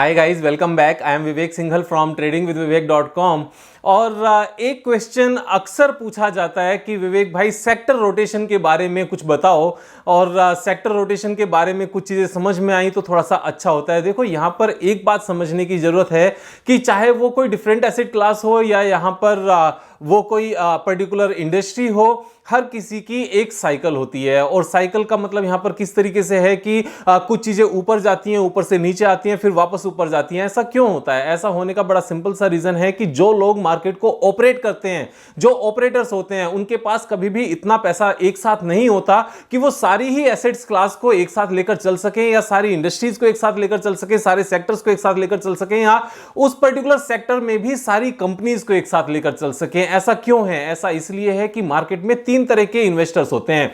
Hi guys, welcome back. I am Vivek Singhal from tradingwithvivek.com। और एक question अक्सर पूछा जाता है कि विवेक भाई सेक्टर रोटेशन के बारे में कुछ बताओ। और सेक्टर रोटेशन के बारे में कुछ चीज़ें समझ में आई तो थोड़ा सा अच्छा होता है। देखो, यहाँ पर एक बात समझने की ज़रूरत है कि चाहे वो कोई डिफरेंट एसेट क्लास हो या यहाँ पर वो कोई पर्टिकुलर इंडस्ट्री हो, हर किसी की एक साइकिल होती है। और साइकिल का मतलब यहां पर किस तरीके से है कि कुछ चीजें ऊपर जाती हैं, ऊपर से नीचे आती हैं, फिर वापस ऊपर जाती हैं। ऐसा क्यों होता है? ऐसा होने का बड़ा सिंपल सा रीजन है कि जो लोग मार्केट को ऑपरेट करते हैं, जो ऑपरेटर्स होते हैं, उनके पास कभी भी इतना पैसा एक साथ नहीं होता कि वो सारी ही एसेट्स क्लास को एक साथ लेकर चल सके, या सारी इंडस्ट्रीज को एक साथ लेकर चल सके, सारे सेक्टर्स को एक साथ लेकर चल सके, या उस पर्टिकुलर सेक्टर में भी सारी कंपनीज को एक साथ लेकर चल सके। ऐसा क्यों है? ऐसा इसलिए है कि मार्केट में तीन तरह के इन्वेस्टर्स होते हैं।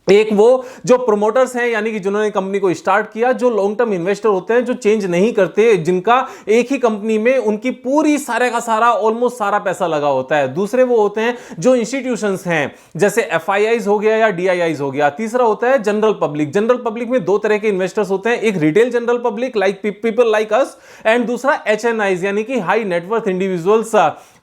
एक वो जो प्रोमोटर्स हैं, यानी कि जिन्होंने कंपनी को स्टार्ट किया, जो लॉन्ग टर्म इन्वेस्टर होते हैं, जो चेंज नहीं करते, जिनका एक ही कंपनी में उनकी पूरी सारे का सारा ऑलमोस्ट सारा पैसा लगा होता है। दूसरे वो होते हैं जो इंस्टीट्यूशंस हैं, जैसे एफआईआईज हो गया या डीआईआईज हो गया। तीसरा होता है जनरल पब्लिक। जनरल पब्लिक में दो तरह के इन्वेस्टर्स होते हैं, एक retail general public like people like us, and दूसरा एचएनआईज यानी कि high net worth individuals.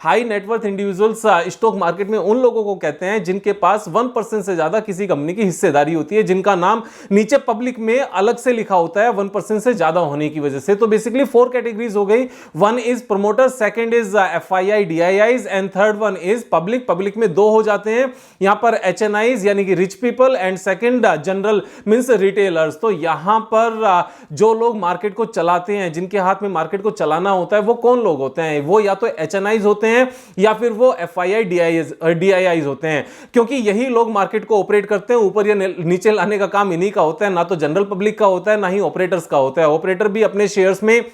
High net worth individuals stock market में उन लोगों को कहते हैं जिनके पास 1% से ज्यादा किसी कंपनी की हिस्सेदारी होती है, जिनका नाम नीचे पब्लिक में अलग से लिखा होता है 1% से ज्यादा होने की वजह से। तो बेसिकली 4 कैटेगरीज हो गई। One is promoter, second is FII DIIs, and third one is public. Public में दो हो जाते हैं यहां पर, एचएनआईज यानी कि rich people, and second general means retailers. तो यहां पर जो लोग मार्केट को चलाते हैं, जिनके हाथ में मार्केट को चलाना होता है, वो कौन लोग होते हैं? वो या तो एचएनआईज होते हैं या फिर वो एफआईआई डीआईआईज होते हैं, क्योंकि यही लोग मार्केट को ऑपरेट करते हैं। ऊपर या नीचे लाने का काम इन्हीं का होता है, ना तो जनरल पब्लिक का होता है, ना ही ऑपरेटर्स का होता है। ऑपरेटर भी अपने शेयर्स में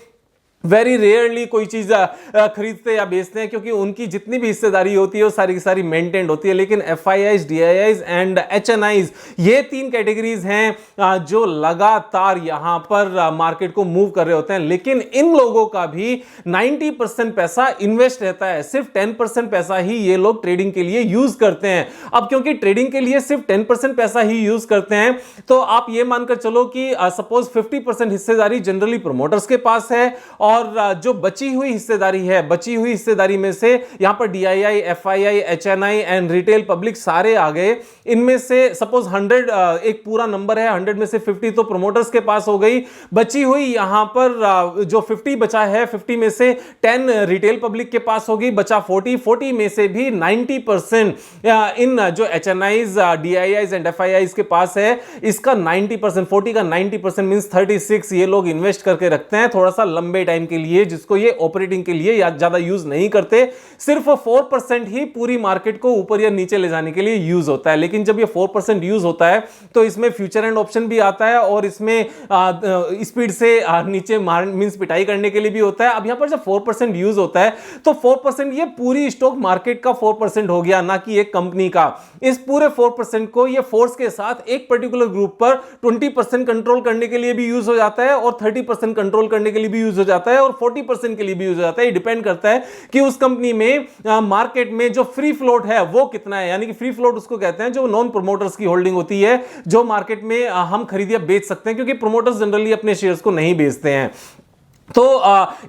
वेरी रेयरली कोई चीज खरीदते या बेचते हैं, क्योंकि उनकी जितनी भी हिस्सेदारी होती है वो सारी की सारी मेंटेन्ड होती है। लेकिन एफआईआईज, डीआईआईज एंड एचएनआईज, ये तीन कैटेगरीज हैं जो लगातार यहां पर मार्केट को मूव कर रहे होते हैं। लेकिन इन लोगों का भी 90% पैसा इन्वेस्ट रहता है, सिर्फ 10% पैसा ही ये लोग ट्रेडिंग के लिए यूज करते हैं। अब क्योंकि ट्रेडिंग के लिए सिर्फ 10% पैसा ही यूज करते हैं, तो आप ये मानकर चलो कि सपोज 50% हिस्सेदारी जनरली प्रोमोटर्स के पास है, और जो बची हुई हिस्सेदारी है, बची हुई हिस्सेदारी में से यहां पर DII, FII, HNI and retail public सारे आ गए। इनमें से सपोज 100 एक पूरा नंबर है, 100 में से 50 तो प्रोमोटर्स के पास हो गई। बची हुई यहां पर जो 50 बचा है, 50 में से 10 रिटेल पब्लिक के पास होगी, बचा 40 में से भी 90% इन जो एचएनआईज, डीआईआईज एंड एफआईआईज के पास है। इसका 90%, 40 का 90% मींस 36 ये लोग इन्वेस्ट करके रखते हैं थोड़ा सा लंबे टाइम के लिए, जिसको ये ऑपरेटिंग के लिए या ज्यादा यूज नहीं करते। सिर्फ 4% ही पूरी मार्केट को ऊपर या नीचे ले जाने के लिए यूज होता है। लेकिन जब ये 4% यूज होता है तो इसमें फ्यूचर एंड ऑप्शन भी आता है, और इसमें स्पीड से नीचे मींस पिटाई करने के लिए भी होता है। अब यहां पर जब 4% यूज होता है तो 4% ये पूरी स्टॉक मार्केट का 4% हो गया, ना कि एक कंपनी का। इस पूरे 4% को ये फोर्स के साथ एक पर्टिकुलर ग्रुप पर 20% कंट्रोल करने के लिए भी यूज हो जाता है, और 30% कंट्रोल करने के लिए भी यूज हो जाता है, और 40% के लिए भी यूज हो जाता है। डिपेंड करता है कि उस कंपनी में मार्केट में जो फ्री फ्लोट है वो कितना है। यानी कि फ्री फ्लोट उसको कहते हैं जो नॉन प्रोमोटर्स की होल्डिंग होती है, जो मार्केट में हम खरीद या बेच सकते हैं, क्योंकि प्रोमोटर्स जनरली अपने शेयर्स को नहीं बेचते हैं। तो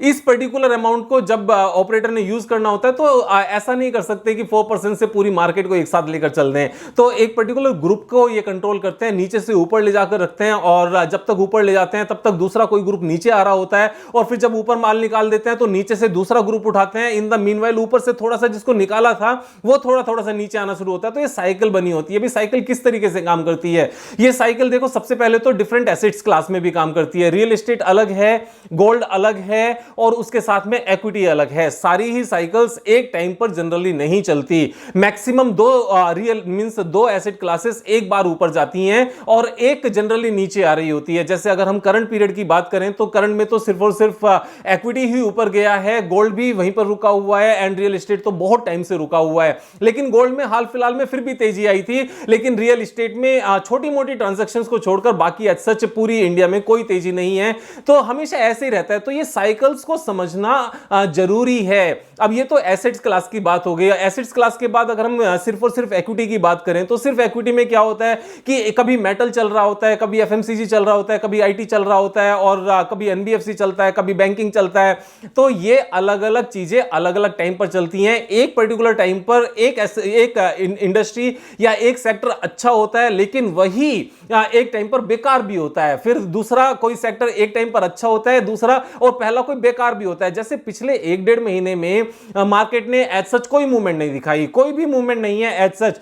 इस पर्टिकुलर अमाउंट को जब ऑपरेटर ने यूज करना होता है तो ऐसा नहीं कर सकते कि 4% से पूरी मार्केट को एक साथ लेकर चल दें। तो एक पर्टिकुलर ग्रुप को ये कंट्रोल करते हैं, नीचे से ऊपर ले जाकर रखते हैं, और जब तक ऊपर ले जाते हैं तब तक दूसरा कोई ग्रुप नीचे आ रहा होता है, और फिर जब ऊपर माल निकाल देते हैं तो नीचे से दूसरा ग्रुप उठाते हैं। इन द मीनवाइल ऊपर से थोड़ा सा जिसको निकाला था वो थोड़ा थोड़ा सा नीचे आना शुरू होता है। तो ये साइकिल बनी होती है। भी साइकिल किस तरीके से काम करती है? ये साइकिल देखो, सबसे पहले तो डिफरेंट एसेट्स क्लास में भी काम करती है। रियल एस्टेट अलग है, गोल्ड अलग है, और उसके साथ में इक्विटी अलग है। सारी ही साइकिल्स एक टाइम पर जनरली नहीं चलती। मैक्सिमम दो एसेट क्लासेस एक बार ऊपर जाती हैं और एक जनरली नीचे आ रही होती है। जैसे अगर हम करंट पीरियड की बात करें तो करंट में तो सिर्फ और सिर्फ इक्विटी ही ऊपर गया है, गोल्ड भी वहीं पर रुका हुआ है, एंड रियल एस्टेट तो बहुत टाइम से रुका हुआ है। लेकिन गोल्ड में हाल फिलहाल में फिर भी तेजी आई थी, लेकिन रियल एस्टेट में छोटी मोटी ट्रांजैक्शंस को छोड़कर बाकी सच पूरी इंडिया में कोई तेजी नहीं है। तो हमेशा ऐसे ही रहता है। है। तो ये साइकिल्स को समझना जरूरी है। अब ये तो एसेट्स क्लास की बात हो गई। एसेट्स क्लास के बाद अगर हम सिर्फ और सिर्फ इक्विटी की बात करें तो सिर्फ इक्विटी में क्या होता है कि कभी मेटल चल रहा होता है, कभी एफएमसीजी चल रहा होता है, कभी आईटी चल रहा होता है, और कभी एनबीएफसी चलता है, कभी बैंकिंग चलता है। तो ये अलग अलग चीजें अलग अलग टाइम पर चलती हैं। एक पर्टिकुलर टाइम पर एक इंडस्ट्री या एक सेक्टर अच्छा होता है, लेकिन वही एक टाइम पर बेकार भी होता है। फिर दूसरा कोई सेक्टर एक टाइम पर अच्छा होता है, दूसरा और पहला कोई बेकार भी होता है। जैसे पिछले 1-1.5 महीने में मार्केट ने एज सच कोई मूवमेंट नहीं दिखाई, कोई भी मूवमेंट नहीं है एज सच।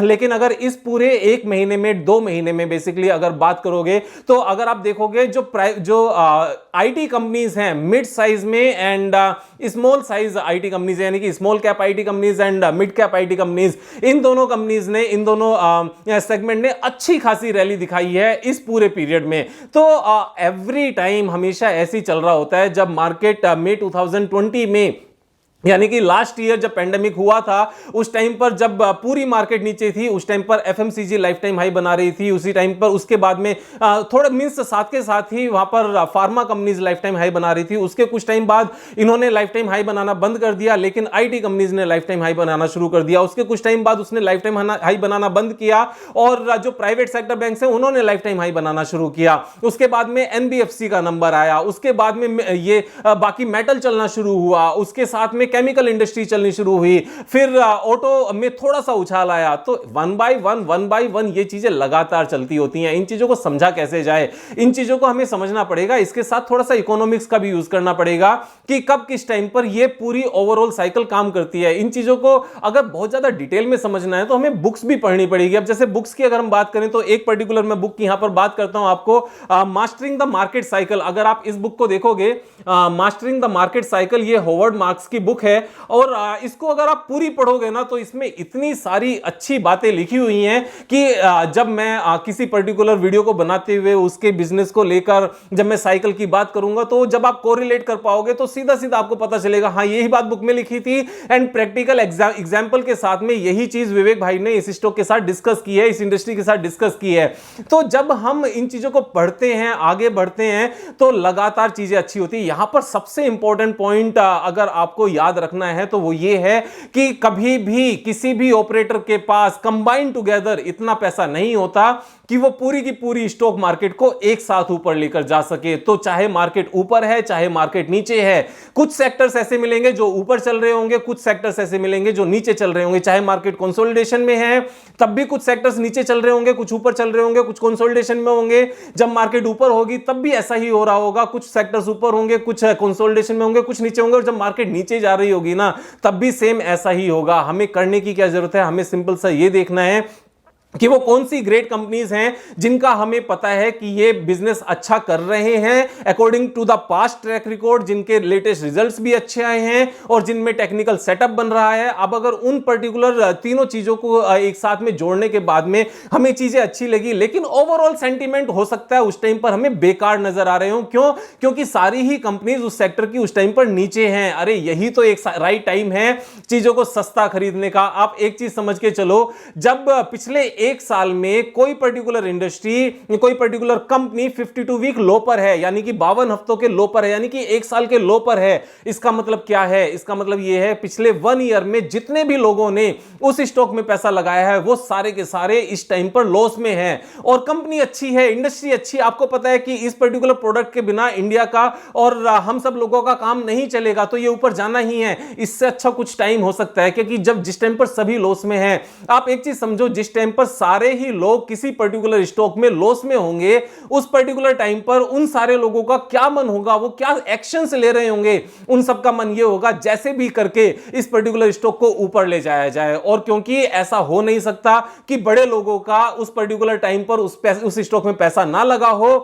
लेकिन अगर इस पूरे 1 महीने में 2 महीने में बेसिकली अगर बात करोगे तो अगर आप देखोगे जो आईटी कंपनीज हैं मिड साइज में and small size IT companies, यानी कि small cap IT companies and mid cap IT companies, इन दोनों कंपनीज ने, इन दोनों सेगमेंट ने अच्छी खासी रैली दिखाई है इस पूरे पीरियड में। तो एवरी टाइम हमेशा ऐसी चल रहा होता है जब मार्केट मई 2020 में, यानी कि लास्ट ईयर जब पेंडेमिक हुआ था उस टाइम पर जब पूरी मार्केट नीचे थी, उस टाइम पर एफएमसीजी लाइफ टाइम हाई बना रही थी। उसी टाइम पर उसके बाद में थोड़ा मींस साथ के साथ ही वहां पर pharma companies life time high बना रही थी। उसके कुछ टाइम बाद इन्होंने लाइफ टाइम हाई बनाना बंद कर दिया, लेकिन आईटी कंपनीज ने लाइफ टाइम हाई बनाना शुरू कर दिया। उसके कुछ टाइम बाद उसने लाइफ टाइम हाई बनाना बंद किया और जो प्राइवेट सेक्टर बैंक है उन्होंने लाइफ टाइम हाई बनाना शुरू किया। उसके बाद में एनबीएफसी का नंबर आया, उसके बाद में ये बाकी मेटल चलना शुरू हुआ, उसके साथ में केमिकल इंडस्ट्री चलनी शुरू हुई, फिर ऑटो में थोड़ा सा उछाल आया। तो वन बाय वन ये चीजें लगातार चलती होती हैं। इन चीजों को समझा कैसे जाए, इन चीजों को हमें समझना पड़ेगा। इसके साथ थोड़ा सा इकोनॉमिक्स का भी यूज करना पड़ेगा कि कब किस टाइम पर ये पूरी ओवरऑल साइकिल काम करती है। इन चीजों को अगर बहुत ज्यादा डिटेल में समझना है तो हमें बुक्स भी पढ़नी पड़ेगी। अब जैसे बुक्स की अगर हम बात करें तो एक पर्टिकुलर मैं बुक यहां पर बात करता हूं आपको, मास्टरिंग द मार्केट साइकिल। अगर आप इस बुक को देखोगे, मास्टरिंग द मार्केट साइकिल, ये होवर्ड मार्क्स की बुक है और इसको अगर आप पूरी पढ़ोगे ना तो इसमें इतनी सारी अच्छी बातें लिखी हुई हैं कि जब मैं किसी पर्टिकुलर वीडियो को बनाते हुए उसके बिजनेस को लेकर जब मैं साइकिल की बात करूंगा तो जब आप कोरिलेट कर पाओगे तो सीधा सीधा आपको पता चलेगा हाँ यही बात बुक में लिखी थी। एंड प्रैक्टिकल एग्जांपल के साथ में यही चीज विवेक भाई ने इस स्टॉक के साथ डिस्कस की है, इस इंडस्ट्री के साथ डिस्कस की है। तो जब हम इन चीजों को पढ़ते हैं, आगे बढ़ते हैं, तो लगातार चीजें अच्छी होती है। यहां पर सबसे इंपॉर्टेंट पॉइंट अगर आपको याद रखना है तो वो ये है कि कभी भी किसी भी ऑपरेटर के पास कंबाइन टुगेदर इतना पैसा नहीं होता कि वो पूरी की पूरी स्टॉक मार्केट को एक साथ ऊपर लेकर जा सके। तो चाहे मार्केट ऊपर है चाहे मार्केट नीचे है, कुछ सेक्टर्स ऐसे मिलेंगे जो ऊपर चल रहे होंगे, कुछ सेक्टर्स ऐसे मिलेंगे जो नीचे चल रहे होंगे। चाहे मार्केट कंसोलिडेशन में है तब भी कुछ सेक्टर्स नीचे चल रहे होंगे, कुछ ऊपर चल रहे होंगे, कुछ कंसोलिडेशन में होंगे। जब मार्केट ऊपर होगी तब भी ऐसा ही हो रहा होगा, कुछ सेक्टर्स ऊपर होंगे, कुछ कंसोलिडेशन में होंगे, कुछ नीचे होंगे। और जब मार्केट नीचे जा रही होगी ना तब भी सेम ऐसा ही होगा। हमें करने की क्या जरूरत है, हमें सिंपल सा ये देखना है कि वो कौन सी ग्रेट कंपनीज हैं जिनका हमें पता है कि ये बिजनेस अच्छा कर रहे हैं according to the past track record, जिनके लेटेस्ट रिजल्ट्स भी अच्छे आए हैं और जिनमें टेक्निकल सेटअप बन रहा है। अब अगर उन पर्टिकुलर तीनों चीजों को एक साथ में जोड़ने के बाद में हमें चीजें अच्छी लगी, लेकिन ओवरऑल सेंटीमेंट हो सकता है उस टाइम पर हमें बेकार नजर आ रहे हो। क्यों? क्योंकि सारी ही कंपनीज उस सेक्टर की उस टाइम पर नीचे हैं। अरे यही तो एक राइट टाइम है चीजों को सस्ता खरीदने का। आप एक चीज समझ के चलो, जब पिछले एक साल में कोई पर्टिकुलर इंडस्ट्री, कोई पर्टिकुलर कंपनी 52 वीक लो पर है, यानी कि 52 हफ्तों के लो पर है, यानी कि एक साल के लो पर है, इसका मतलब क्या है? इसका मतलब यह है पिछले 1 ईयर में जितने भी लोगों ने उस स्टॉक में पैसा लगाया है वो सारे के सारे इस टाइम पर लॉस में है। और कंपनी अच्छी है, इंडस्ट्री अच्छी, आपको पता है कि इस पर्टिकुलर प्रोडक्ट के बिना इंडिया का और हम सब लोगों का काम नहीं चलेगा, तो ये ऊपर जाना ही है। इससे अच्छा कुछ टाइम हो सकता है, क्योंकि जब जिस टाइम पर सभी लॉस में है, आप एक चीज समझो, जिस टाइम पर सारे ही लोग किसी पर्टिकुलर स्टॉक में लॉस में होंगे, उस पर्टिकुलर टाइम पर उन सारे लोगों का क्या मन होगा, वो क्या एक्शंस ले रहे होंगे? उन सबका मन ये होगा जैसे भी करके इस पर्टिकुलर स्टॉक को ऊपर ले जाया जाए। और क्योंकि ऐसा हो नहीं सकता कि बड़े लोगों का उस पर्टिकुलर टाइम पर उस स्टॉक में पैसा ना लगा हो,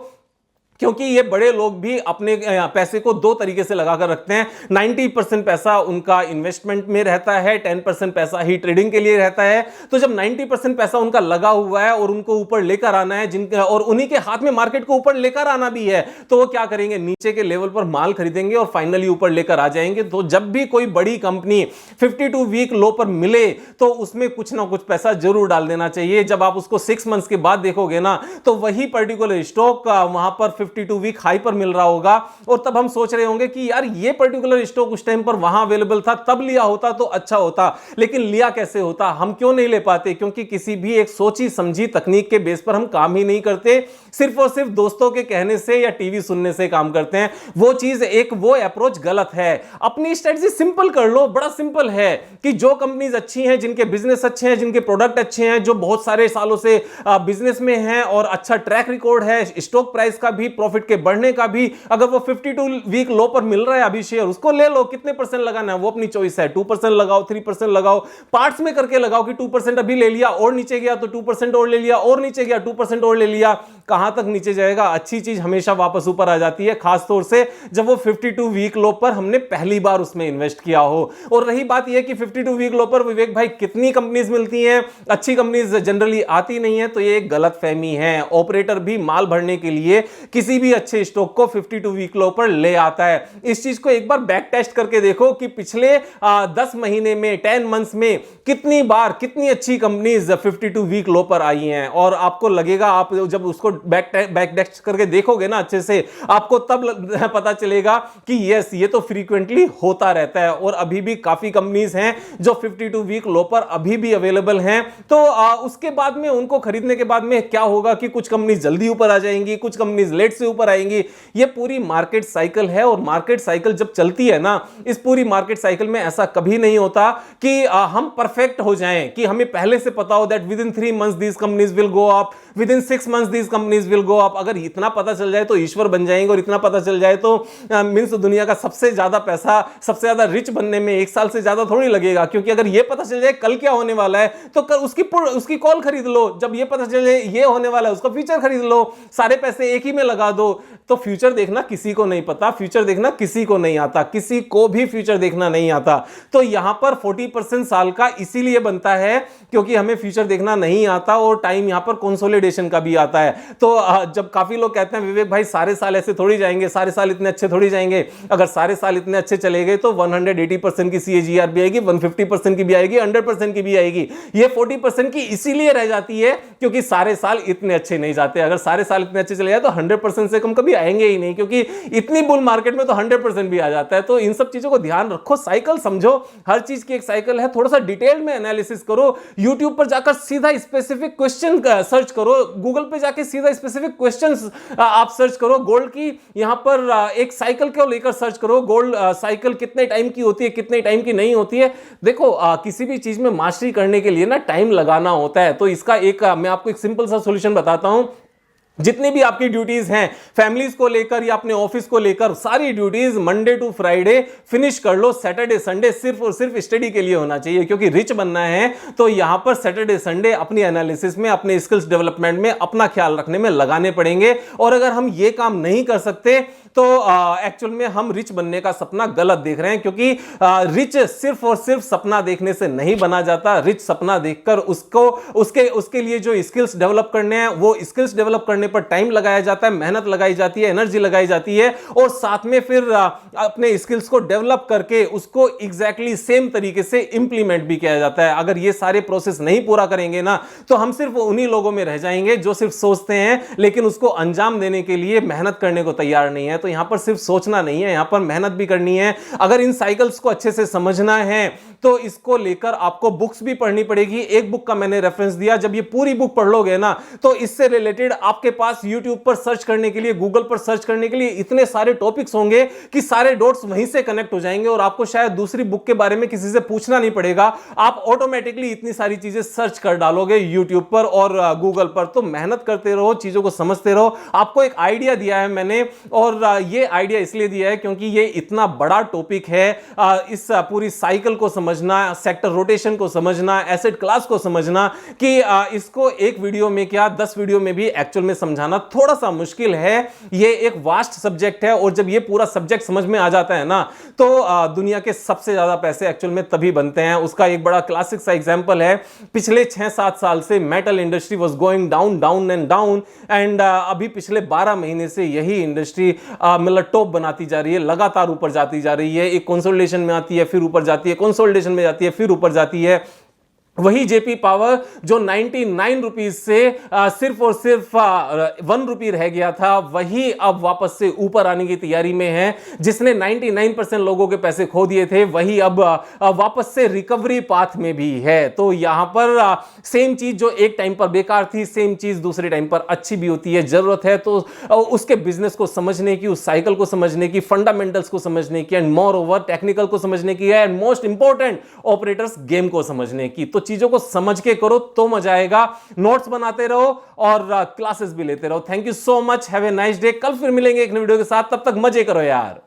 क्योंकि ये बड़े लोग भी अपने पैसे को 2 तरीके से लगाकर रखते हैं। 90% पैसा उनका इन्वेस्टमेंट में रहता है, 10% पैसा ही ट्रेडिंग के लिए रहता है। तो जब 90% पैसा उनका लगा हुआ है और उनको ऊपर लेकर आना है, और उन्हीं के हाथ में मार्केट को ऊपर लेकर आना भी है, तो वो क्या करेंगे? नीचे के लेवल पर माल खरीदेंगे और फाइनली ऊपर लेकर आ जाएंगे। तो जब भी कोई बड़ी कंपनी 52 वीक लो पर मिले तो उसमें कुछ ना कुछ पैसा जरूर डाल देना चाहिए। जब आप उसको 6 मंथ्स के बाद देखोगे ना, तो वही पर्टिकुलर स्टॉक वहां पर 52 वीक हाई पर मिल रहा होगा और तब हम सोच रहे होंगे कि यार ये पर्टिकुलर स्टॉक उस टाइम पर वहां अवेलेबल था, तब लिया होता तो अच्छा होता। लेकिन लिया कैसे होता, हम क्यों नहीं ले पाते? क्योंकि किसी भी एक सोची समझी तकनीक के बेस पर हम काम ही नहीं करते, सिर्फ और सिर्फ दोस्तों के कहने से या टीवी सुनने से काम करते हैं। वो चीज वो अप्रोच गलत है। अपनी स्ट्रेटजी सिंपल कर लो, बड़ा सिंपल है कि जो कंपनीज अच्छी हैं, जिनके बिजनेस अच्छे हैं, जिनके प्रोडक्ट अच्छे हैं, जो बहुत सारे सालों से बिजनेस में हैं और अच्छा ट्रैक रिकॉर्ड है स्टॉक प्राइस का भी, प्रॉफिट के बढ़ने का भी, अगर वो 52 वीक लो पर मिल रहा है अभी शेयर, उसको ले लो। कितने परसेंट लगाना है वो अपनी चॉइस है, 2% लगाओ, 3% लगाओ, पार्ट्स में करके लगाओ कि 2% अभी ले लिया और नीचे गया तो 2% और ले लिया और नीचे गया 2% और ले लिया। कहां तक नीचे जाएगा? अच्छी चीज हमेशा वापस ऊपर आ जाती है, खासतौर से जब वो 52 वीक लो पर हमने पहली बार उसमें इन्वेस्ट किया हो। और रही बात यह कि 52 वीक लो पर विवेक भाई कितनी कंपनीज मिलती हैं, अच्छी कंपनीज जनरली आती नहीं है, तो ये एक गलत फहमी है। ऑपरेटर भी माल भरने के लिए किसी भी अच्छे स्टॉक को 52 वीक लो पर ले आता है। इस चीज को एक बार बैक टेस्ट करके देखो कि पिछले 10 महीने में, 10 मंथ्स में कितनी बार कितनी अच्छी कंपनीज 52 वीक लो पर आई हैं, और आपको लगेगा, आप जब उसको बैक टेस्ट करके देखोगे ना अच्छे से, आपको तब पता चलेगा कि यस, ये तो फ्रीक्वेंटली होता रहता है। और अभी भी काफी कंपनीज हैं जो 52 वीक लो पर अभी भी अवेलेबल हैं। तो उसके बाद में उनको खरीदने के बाद में क्या होगा कि कुछ कंपनीज जल्दी ऊपर आ जाएंगी, कुछ कंपनीज लेट से ऊपर आएंगी। ये पूरी मार्केट साइकिल है, और मार्केट साइकिल जब चलती है ना, इस पूरी मार्केट साइकिल में ऐसा कभी नहीं होता कि हम परफेक्ट हो जाएं, कि हमें पहले से पता हो that with in 3 months these companies will go up, with in 6 months these companies will go up. अगर इतना पता चल जाए तो ईश्वर बन जाएंगे, और इतना पता चल जाए तो मींस दुनिया का सबसे ज्यादा पैसा, सबसे ज्यादा रिच बनने में 1 साल से ज्यादा थोड़ी लगेगा। क्योंकि अगर ये पता चल जाए कल क्या होने वाला है तो उसकी कॉल खरीद लो। जब ये पता चल जाए ये होने वाला है, उसका फ्यूचर खरीद लो, सारे पैसे एक ही में लगा दो। तो फ्यूचर देखना किसी को नहीं पता, फ्यूचर देखना किसी को नहीं आता, किसी को भी फ्यूचर देखना नहीं आता। तो यहां पर 40% साल का इसीलिए बनता है क्योंकि हमें फ्यूचर देखना नहीं आता, और टाइम यहां पर कंसोलिडेशन का भी आता है। तो जब काफी लोग कहते हैं विवेक भाई सारे साल ऐसे थोड़ी जाएंगे, सारे साल इतने अच्छे थोड़ी जाएंगे, अगर सारे साल इतने अच्छे चले गए तो 180% की CAGR भी आएगी, 150% की भी आएगी, 100% की भी आएगी। ये 40% की इसीलिए रह जाती है क्योंकि सारे साल इतने अच्छे नहीं जाते। अगर सारे साल इतने अच्छे चले जाए तो 100% से कम कभी आएंगे ही नहीं, क्योंकि इतनी बुल मार्केट में तो 100% भी आ जाता है। तो इन सब चीजों को ध्यान रखो, साइकिल समझो, हर चीज की एक साइकिल है। थोड़ा सा डिटेल में एनालिसिस करो, यूट्यूब पर जाकर सीधा स्पेसिफिक क्वेश्चन सर्च करो, गूगल पे जाकर सीधा स्पेसिफिक क्वेश्चंस आप सर्च करो। गोल्ड की यहां पर एक साइकिल को लेकर सर्च करो, गोल्ड साइकिल कितने टाइम की होती है, कितने टाइम की नहीं होती है। देखो किसी भी चीज में मास्टरी करने के लिए ना टाइम लगाना होता है। तो इसका मैं आपको एक सिंपल सा सॉल्यूशन बताता हूं। जितनी भी आपकी ड्यूटीज हैं फैमिलीज को लेकर या अपने ऑफिस को लेकर, सारी duties Monday to Friday finish कर लो। सैटरडे संडे सिर्फ और सिर्फ स्टडी के लिए होना चाहिए, क्योंकि रिच बनना है तो यहां पर सैटरडे संडे अपनी एनालिसिस में, अपने स्किल्स डेवलपमेंट में, अपना ख्याल रखने में लगाने पड़ेंगे। और अगर हम ये काम नहीं कर सकते तो एक्चुअल में हम रिच बनने का सपना गलत देख रहे हैं, क्योंकि रिच सिर्फ और सिर्फ सपना देखने से नहीं बना जाता। रिच सपना देखकर उसके लिए जो स्किल्स डेवलप करने हैं वो स्किल्स डेवलप करने पर टाइम लगाया जाता है, मेहनत लगाई जाती है, एनर्जी लगाई जाती है, और साथ में फिर अपने स्किल्स को डेवलप करके उसको एग्जैक्टली सेम तरीके से इंप्लीमेंट भी किया जाता है। अगर ये सारे प्रोसेस नहीं पूरा करेंगे ना तो हम सिर्फ उन्हीं लोगों में रह जाएंगे जो सिर्फ सोचते हैं लेकिन उसको अंजाम देने के लिए मेहनत करने को तैयार नहीं है। तो यहां पर सिर्फ सोचना नहीं है, यहां पर मेहनत भी करनी है। अगर इन साइकिल्स को अच्छे से समझना है तो इसको लेकर आपको बुक्स भी पढ़नी पड़ेगी। एक बुक का मैंने रेफरेंस दिया, जब ये पूरी बुक पढ़ लोगे ना तो इससे रिलेटेड आपके पास यूट्यूब पर सर्च करने के लिए, गूगल पर सर्च करने के लिए इतने सारे टॉपिक्स होंगे कि सारे डॉट्स वहीं से कनेक्ट हो जाएंगे, और आपको शायद दूसरी बुक के बारे में किसी से पूछना नहीं पड़ेगा। आप ऑटोमेटिकली इतनी सारी चीजें सर्च कर डालोगे यूट्यूब पर और गूगल पर। तो मेहनत करते रहो, चीजों को समझते रहो। आपको एक आइडिया दिया है मैंने, और ये आइडिया इसलिए दिया है क्योंकि ये इतना बड़ा टॉपिक है। इस पूरी साइकिल को समझना, सेक्टर रोटेशन को समझना, एसेट क्लास को समझना, कि इसको एक वीडियो में क्या 10 वीडियो में भी एक्चुअल में समझाना थोड़ा सा मुश्किल है। ये एक वास्ट सब्जेक्ट है, और जब ये पूरा सब्जेक्ट समझ में आ जाता है ना तो दुनिया के सबसे ज्यादा पैसे एक्चुअल में तभी बनते हैं। उसका एक बड़ा क्लासिक सा एग्जांपल है, पिछले 6-7 साल से metal industry was going down down and down, and अभी पिछले 12 महीने से यही इंडस्ट्री मतलब टॉप बनाती जा रही है, लगातार ऊपर जाती जा रही है। एक कंसोलिडेशन में आती है, फिर ऊपर जाती है, कंसोलिडेशन में जाती है, फिर ऊपर जाती है। वही जेपी पावर जो 99 रुपीज से सिर्फ और सिर्फ 1 रुपी रह गया था, वही अब वापस से ऊपर आने की तैयारी में है। जिसने 99% लोगों के पैसे खो दिए थे, वही अब वापस से रिकवरी पाथ में भी है। तो यहां पर सेम चीज जो एक टाइम पर बेकार थी, सेम चीज दूसरे टाइम पर अच्छी भी होती है। जरूरत है तो उसके बिजनेस को समझने की, उस साइकिल को समझने की, फंडामेंटल्स को समझने की, एंड मोर ओवर टेक्निकल को समझने की है, and most important operators game को समझने की। तो चीजों को समझ के करो तो मजा आएगा। नोट्स बनाते रहो और क्लासेस भी लेते रहो। Thank you so much, have a nice day. कल फिर मिलेंगे एक नई वीडियो के साथ, तब तक मजे करो यार।